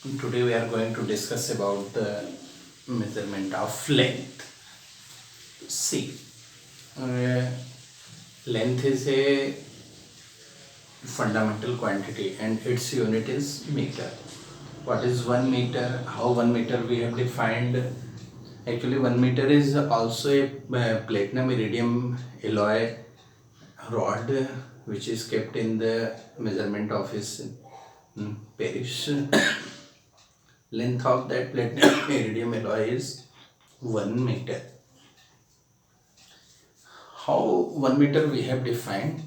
Today we are going to discuss about the measurement of length. See, uh, length is a fundamental quantity and its unit is meter. What is 1 meter? How 1 meter we have defined? Actually 1 meter is also a platinum iridium alloy rod which is kept in the measurement office in Paris. Length of that platinum iridium alloy is 1 meter. How 1 meter we have defined?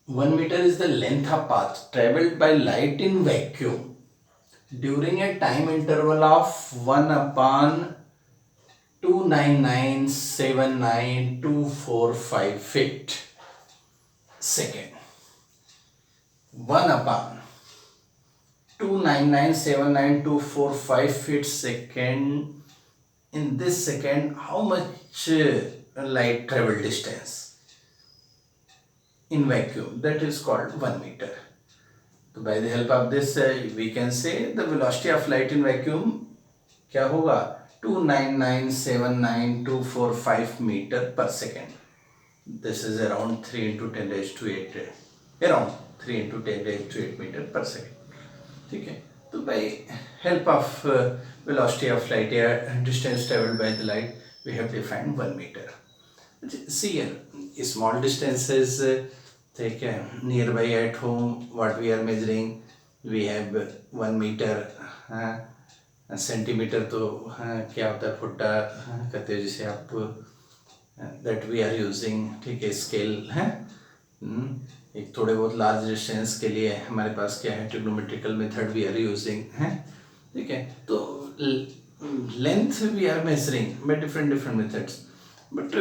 1 meter is the length of path traveled by light in vacuum during a time interval of 1 upon 299,79245 feet second. 1 upon 299,79245 feet second. In this second, how much light travel distance in vacuum? That is called 1 meter. So by the help of this we can say the velocity of light in vacuum क्या होगा 299,79245 meter per second. This is around 3 into 10 raised to 8 around 3 into 10 raised to 8 meter per second. ठीक है, तो by help of velocity of light या distance traveled by the light we have defined 1 meter. See here, small distances take nearby at home what we are measuring, we have 1 meter. Centimetre तो क्या होता है फुट्टा कहते हैं जिसे आप दैट वी आर यूजिंग. ठीक है, स्केल है. एक थोड़े बहुत लार्ज डिस्टेंस के लिए हमारे पास क्या है trigonometrical method we are using है. ठीक है, तो length we are measuring by different methods, but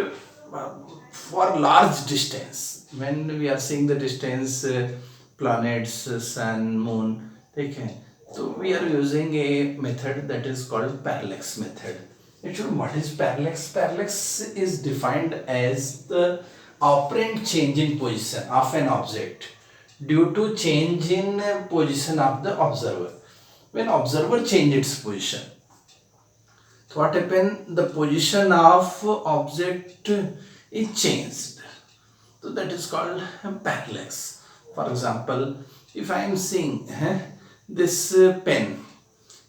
for large distance when we are seeing the distance planets sun moon, ठीक है, so we are using a method that is called parallax method. Actually, what is parallax? Parallax is defined as the apparent change in position of an object due to change in position of the observer. When observer change its position, so what happen? The position of object is changed. So that is called parallax. For example, if I am seeing this pen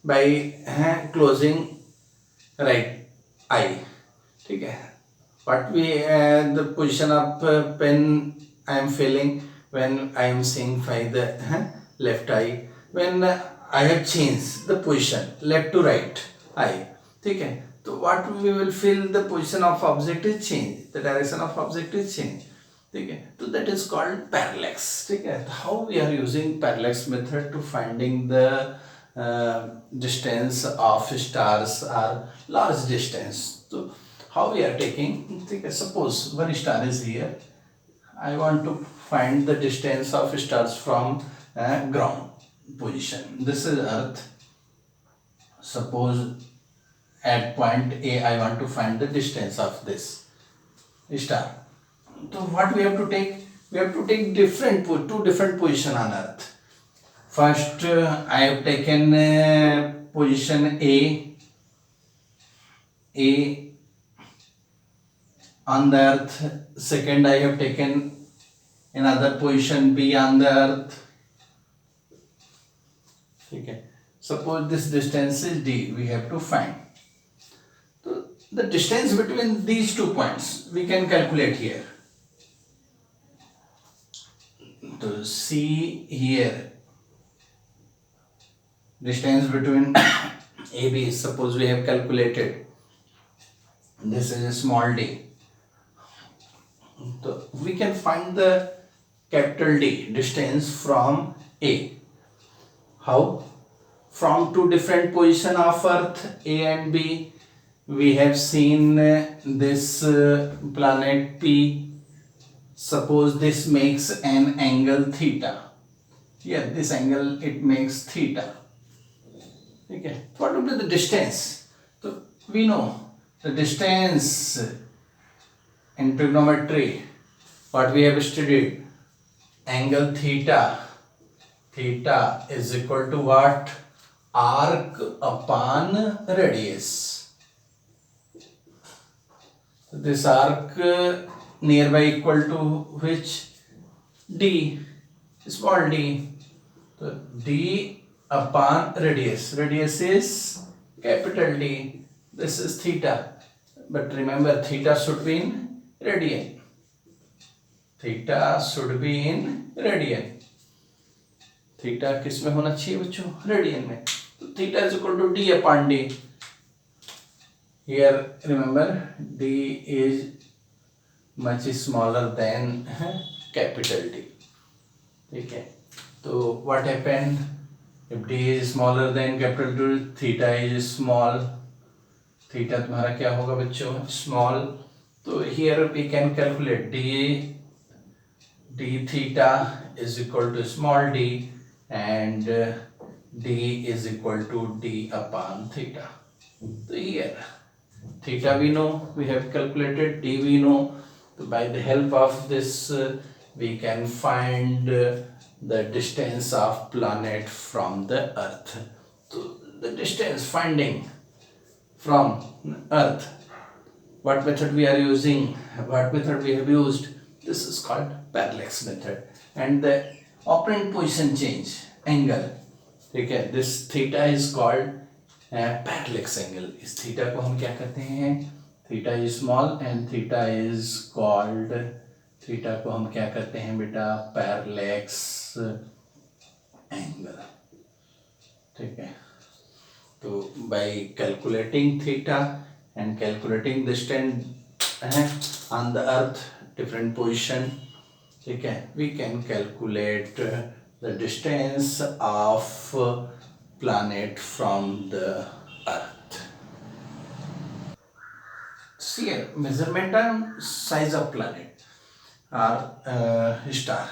by closing right eye, ठीक है, what we the position of pen I am feeling when I am seeing by the left eye. When I have changed the position left to right eye, ठीक है, तो what we will feel, the position of object is changed, the direction of object is changed. ठीक है, तो that is called parallax. ठीक है, how we are using parallax method to finding the distance of stars or large distance. So how we are taking, ठीक है, suppose one star is here, I want to find the distance of stars from ground position. This is Earth. Suppose at point A I want to find the distance of this star. So what we have to take? We have to take two different position on Earth. First, I have taken position A on the Earth. Second, I have taken another position B on the Earth. Okay. Suppose this distance is D. We have to find. So the distance between these 2 points we can calculate here. To see here, distance between AB, suppose we have calculated, this is a small d, so we can find the capital D distance from A. How? From two different position of Earth A and B, we have seen this planet P. Suppose this makes an angle theta. Here this angle it makes theta. Okay. What would be the distance? So we know the distance in trigonometry. What we have studied, angle theta. Theta is equal to what? arc upon radius. So this arc nearby equal to which? D, small d. So d upon radius. Radius is capital D. This is theta. But remember, theta should be in radian. Theta should be in radian. Theta किस में होना चाहिए बच्चों? Radian में. तो theta is equal to D upon D. Here remember D is much smaller than capital D. ठीक है. तो what happened if D is smaller than capital D? Theta is small. Theta तुम्हारा क्या होगा बच्चों? स्मॉल. तो here we can calculate D theta is equal to small D and d is equal to d upon theta. So here theta we know, we have calculated, d we know. So by the help of this we can find the distance of planet from the earth. So the distance finding from earth, what method we are using, what method we have used? This is called parallax method. And the operant position change angle, ठीक है, this theta is called parallax angle. इस theta को हम क्या कहते हैं? theta is small and theta is called, theta को हम क्या कहते हैं बेटा? parallax angle. ठीक है. तो by calculating theta and calculating the distance on the earth different position, ठीक है, we can calculate the distance of planet from the earth. See here, measurement and size of planet or star.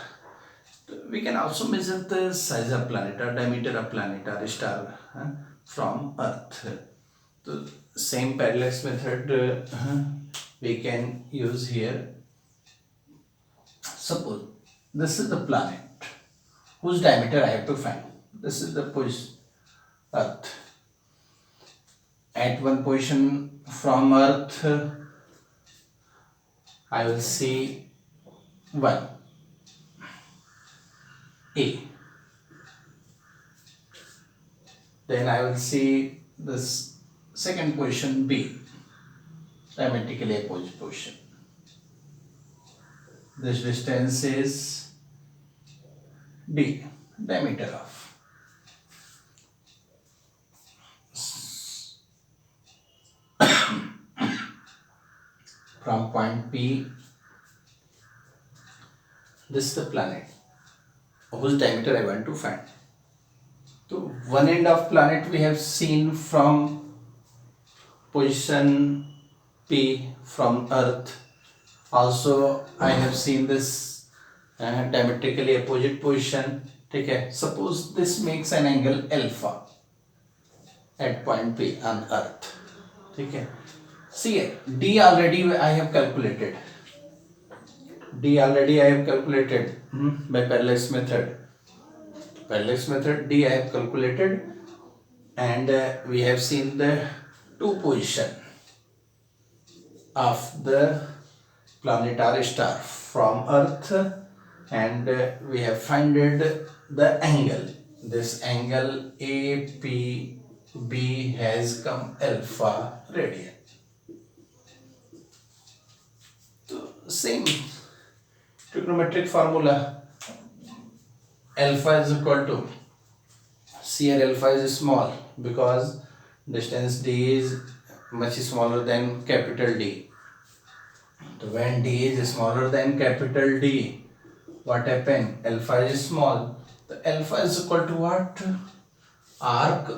We can also measure the size of planet or diameter of planet or star from earth. So same parallax method we can use here. Suppose this is the planet whose diameter I have to find. This is the Earth. At one position from Earth, I will see one A. Then I will see this second position B, diametrically opposite position. This distance is D, diameter of. From point P, this is the planet whose diameter I want to find. So one end of planet we have seen from position P from Earth. Also I have seen this diametrically opposite position. ठीक है. Suppose this makes an angle alpha at point P on Earth. ठीक है. See D already I have calculated. D already I have calculated by parallax method. Parallax method D I have calculated, and we have seen the two position of the planet or star from Earth, and we have founded the angle. This angle APB has come alpha radian. So same trigonometric formula. Alpha is equal to, here alpha is small because distance D is much smaller than capital D. So when D is smaller than capital D, what happen? Alpha is small. The alpha is equal to what? Arc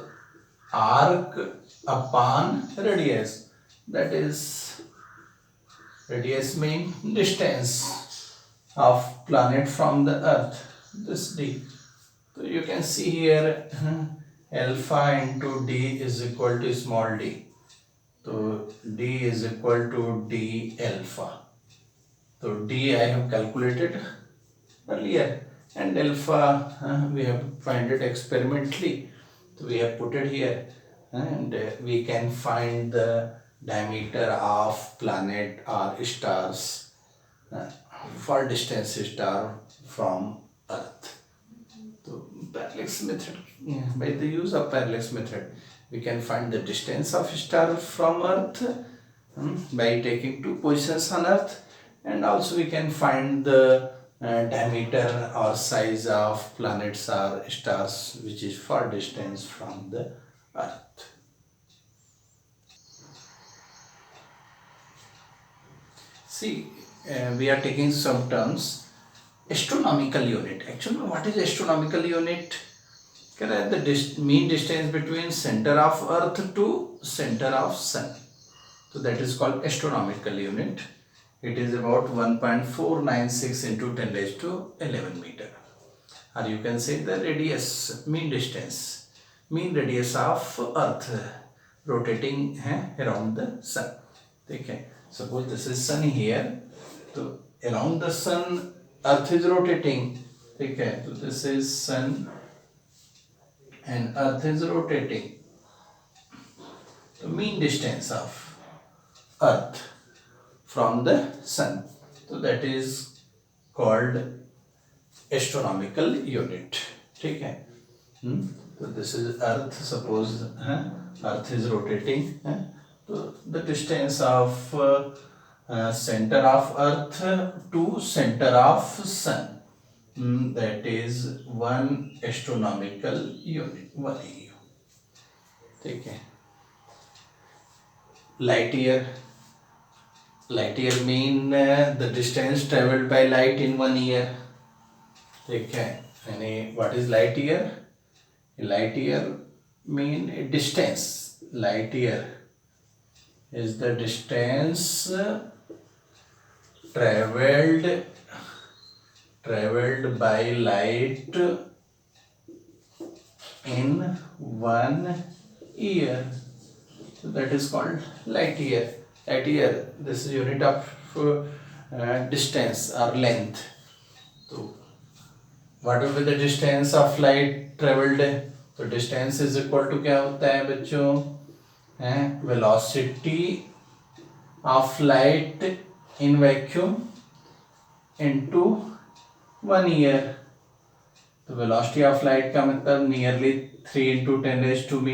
upon radius. That is, radius means distance of planet from the Earth. This D. So you can see here alpha into D is equal to small d. So D is equal to D alpha. So D I have calculated earlier, and alpha we have find it experimentally. So we have put it here, and we can find the diameter of planet or stars, far distance star from Earth. So parallax method, by the use of parallax method, we can find the distance of star from Earth by taking two positions on Earth, and also we can find the diameter or size of planets or stars which is far distance from the Earth. See, we are taking some terms. Astronomical unit. Actually, what is astronomical unit? The mean distance between center of Earth to center of Sun. So that is called astronomical unit. It is about 1.496 into 10 raised to 11 meter. Or you can say the radius, mean distance, mean radius of Earth rotating around the Sun. Okay. Suppose this is Sun here. So around the Sun, Earth is rotating. Okay. So this is Sun and Earth is rotating. The mean distance of Earth from the Sun. So that is called astronomical unit. Okay. So this is Earth. Suppose Earth is rotating. So the distance of center of Earth to center of Sun, that is 1 astronomical unit, 1 AU. Okay. Light year. Light year mean the distance traveled by light in 1 year. Okay. And what is light year? Light year mean distance. Light year is the distance traveled by light in 1 year. So that is called light year. Light year, this is unit of distance or length. So what will be the distance of light traveled? तो distance is equal to क्या होता है बच्चों? Velocity of light in vacuum into 1 year. तो velocity of light का मतलब nearly 3 into 10 raised to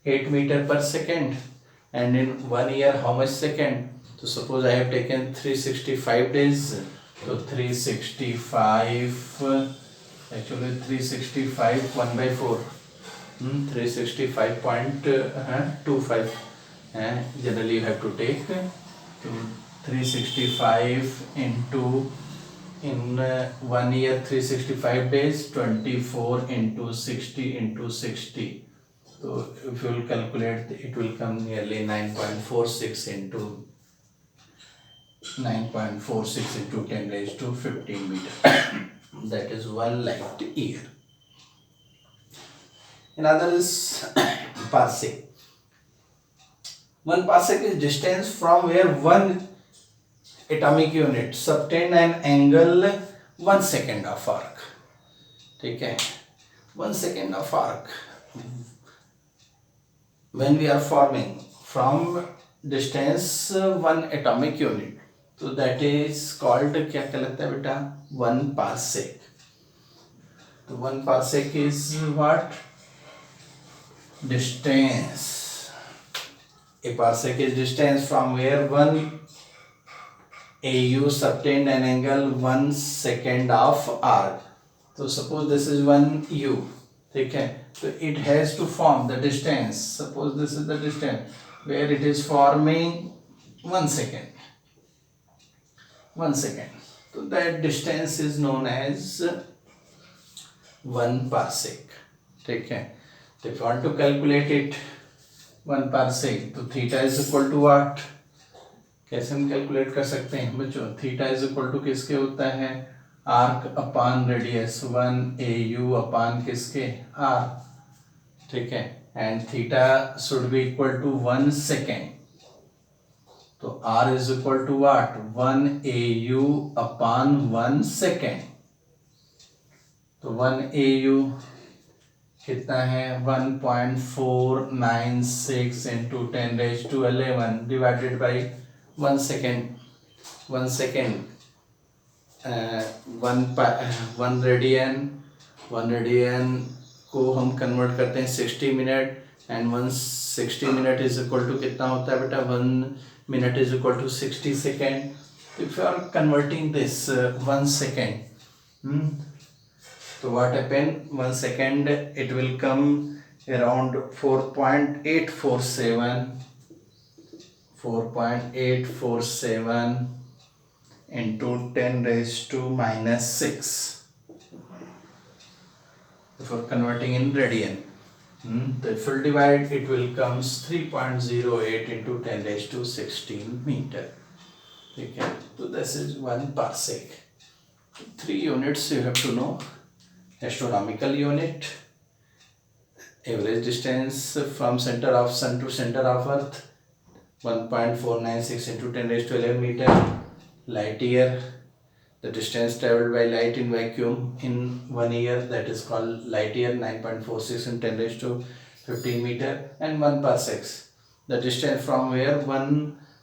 8 meter per second, and in 1 year how much second? So suppose I have taken 365 days. So 365 actually 365 1 by 4 365.25 generally you have to take. So 365 into in 1 year 365 days, 24 into 60 into 60. So if you will calculate, it will come nearly 9.46 into 10 raised to 15 meter. That is 1 light year. Another is parsec. 1 parsec is distance from where 1 atomic unit subtend an angle 1 second of arc. Okay, 1 second of arc. When we are forming from distance 1 atomic unit, so that is called क्या कहलाता है बेटा? 1 parsec. तो 1 parsec is what? Distance. A parsec is distance from where 1 AU subtend an angle 1 second of arc. So suppose this is 1 U. Okay. So it has to form the distance. Suppose this is the distance where it is forming 1 second. 1 second. So that distance is known as 1 parsec. Okay. So if you want to calculate it 1 parsec, तो theta is equal to what? कैसे हम calculate कर सकते हैं बच्चों? Theta is equal to किसके होता है? Arc upon radius 1 AU upon किसके? आर. ठीक है. And theta should be equal to 1 second. तो R is equal to what? 1 AU upon 1 second. तो 1 AU कितना है 1.496 into 10⁻11 divided by 1 second. 1 second 1 radian को हम कन्वर्ट करते हैं 60 minute and 160 minute is equal to कितना होता है बेटा 1 minute is equal to 60 second. If you are converting this 1 second so what happen 1 second it will come around 4.847 into 10⁻⁻6 if we're converting in radian. The full divide it will comes 3.08 into 10⁻16 meter. Okay, so this is 1 parsec. 3 units you have to know. Astronomical unit, average distance from center of sun to center of earth 1.496 into 10⁻11 meter. Light year, the distance traveled by light in vacuum in 1 year, that is called light year, 9.46 in 10⁻15 meter. And 1 parsec, the distance from where one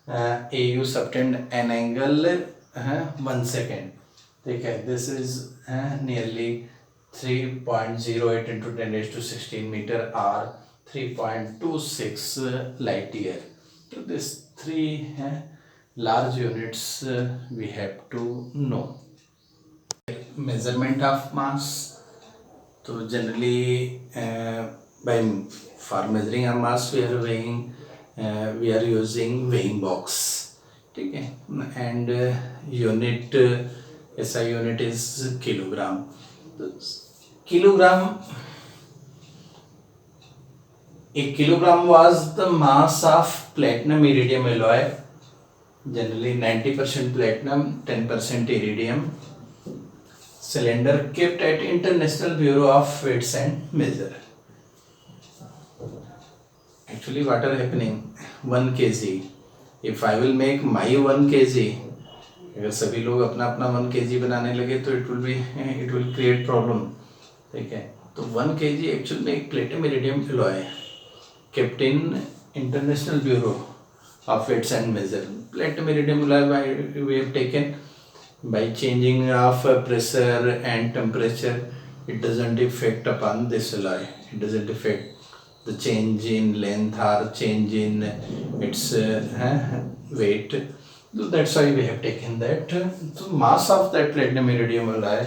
AU subtend an angle 1 second. Okay, this is nearly 3.08 into 10⁻16 meter or 3.26 light year. So this 3 large units we have to know. Measurement of mass. So generally for measuring our mass we are using weighing box. ठीक है, and unit SI unit is kilogram. A kilogram was the mass of platinum iridium alloy, generally 90% platinum 10% iridium, cylinder kept at International Bureau of Weights and Measure. Actually what are happening 1 kg, if I will make my 1 kg, अगर सभी लोग अपना अपना 1 kg बनाने लगे तो it will create problem. ठीक है, तो 1 kg एक्चुअल में एक platinum iridium alloy kept in international bureau of weights and measure. Platinum iridium alloy we have taken by changing of pressure and temperature. It doesn't effect upon this alloy, it doesn't effect the change in length और change in its weight. So that's why we have taken that. So mass of that platinum iridium alloy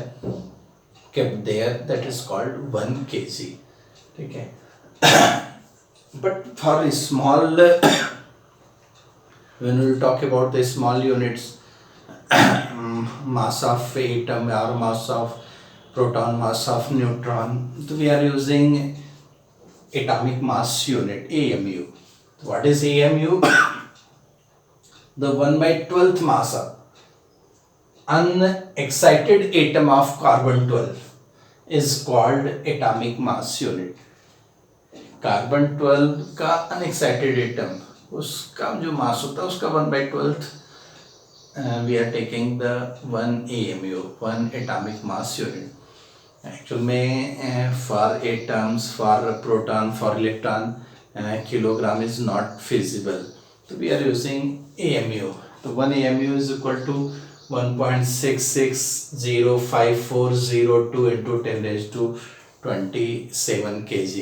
kept there, that is called 1 kg. Okay. But for a small, when we talk about the small units, mass of atom or mass of proton, mass of neutron, so we are using atomic mass unit, AMU. What is AMU? The 1/12th mass of unexcited atom of carbon-12 is called atomic mass unit. carbon-12 का unexcited atom, उसका जो mass होता है उसका 1/12th. We are taking the 1 AMU, 1 atomic mass unit. Actually में for atoms, for proton, for electron, kilogram is not feasible. So we are using AMU. So 1 AMU is equal to 1.660540 into 10⁻27 kg.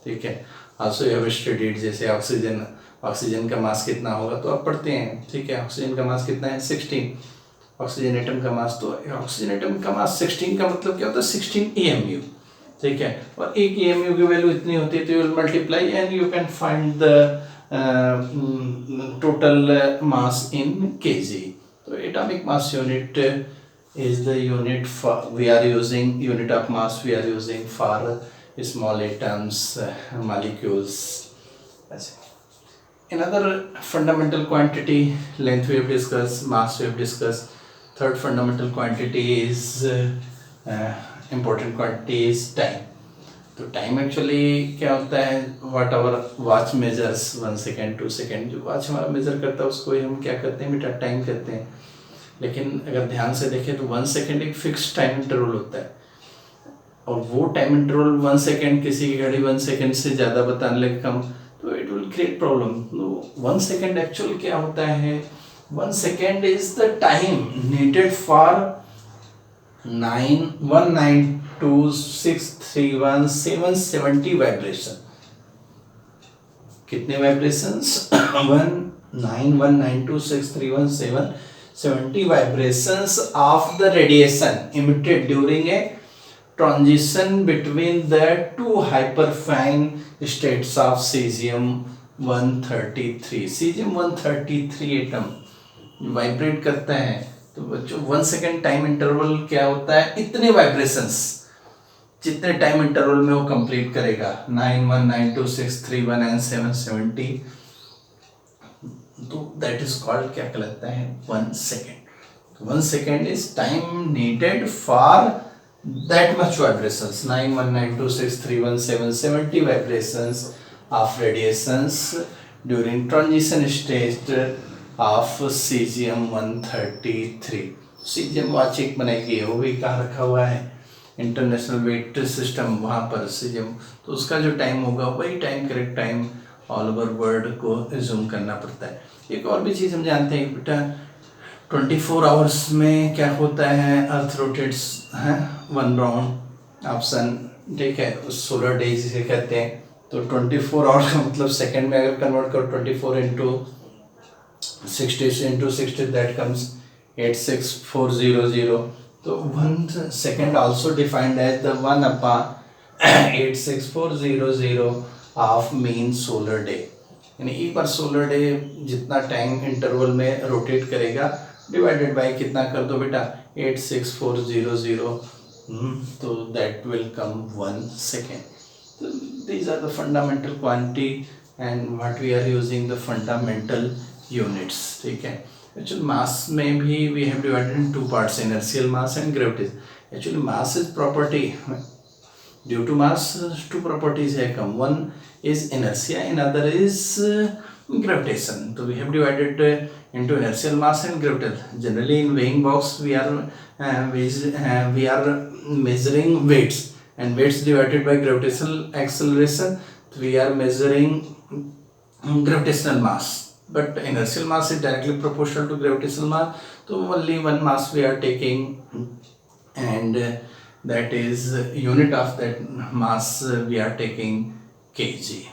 ठीक है. Also you have studied जैसे oxygen का मास कितना होगा तो आप पढ़ते हैं. ठीक है, ऑक्सीजन का मास कितना है 16. ऑक्सीजन एटम का मास, तो ऑक्सीजन एटम का मास 16 का मतलब क्या होता है 16 AMU. ठीक है, और एक AMU की वैल्यू इतनी होती है तो you will multiply and you can find the total mass in kg. So atomic mass unit is the unit for we are using, unit of mass we are using for small atoms, molecules. Another fundamental quantity, length we have discussed, mass we have discussed. Third fundamental quantity is important quantity is time. तो time actually क्या होता है, what our watch measures 1 second 2 second, जो watch हमारा measure करता है उसको हम क्या करते हैं बेटा टाइम कहते हैं. लेकिन अगर ध्यान से देखें तो 1 सेकेंड एक फिक्स टाइम इंटरवल होता है और वो टाइम इंटरवल 1 सेकेंड, किसी की घड़ी 1 सेकेंड से ज़्यादा बताने लगे कम, तो it will create problem. 1 second actual क्या होता है, 1 second is the time needed for 919263177 vibration. कितने vibrations? 191963177 vibrations of the radiation emitted during a transition between the two hyperfine states of cesium-133। cesium-133 atom vibrate करता है, तो बच्चों 1 second time interval क्या होता है, इतने वाइब्रेशंस जितने टाइम इंटरवल में वो कंप्लीट करेगा 919263177, तो दैट इज कॉल्ड क्या कहलाता है, 1 second. 1 second is time needed for that much vibrations, 919263177 vibrations of radiations during transition stage of cesium-133। cesium watch एक बनाई है, वो भी कहाँ रखा हुआ है, इंटरनेशनल वेट सिस्टम, वहाँ पर cesium, तो उसका जो टाइम होगा वही time, correct time all over world को एज्यूम करना पड़ता है। एक और भी चीज़ हम जानते हैं बेटा, 24 आवर्स में क्या होता है, अर्थ रोटेट्स है 1 राउंड ऑफ सन, ठीक है, सोलर डे जिसे कहते हैं। तो 24 आवर का मतलब सेकेंड में अगर कन्वर्ट करो, 24 इंटू 60 दैट कम्स 86400। तो 1 second also defined as the 1/86400 of mean solar day. यानी एक बार सोलर डे जितना टाइम इंटरवल में रोटेट करेगा डिवाइडेड बाय कितना कर दो बेटा, 86400, तो दैट विल कम 1 सेकेंड। तो these are the fundamental quantity and what we are using the fundamental units, ठीक है। एक्चुअली मास में भी we have divided in 2 parts, inertial mass and gravitational। Actually mass is property, due to mass 2 properties है कम, one is inertia and other is gravitation। तो we have divided into inertial mass and gravitational। Generally in weighing box we are measuring weights, and weights divided by gravitational acceleration, we are measuring gravitational mass, but inertial mass is directly proportional to gravitational mass, so only one mass we are taking, and that is unit of that mass we are taking kg।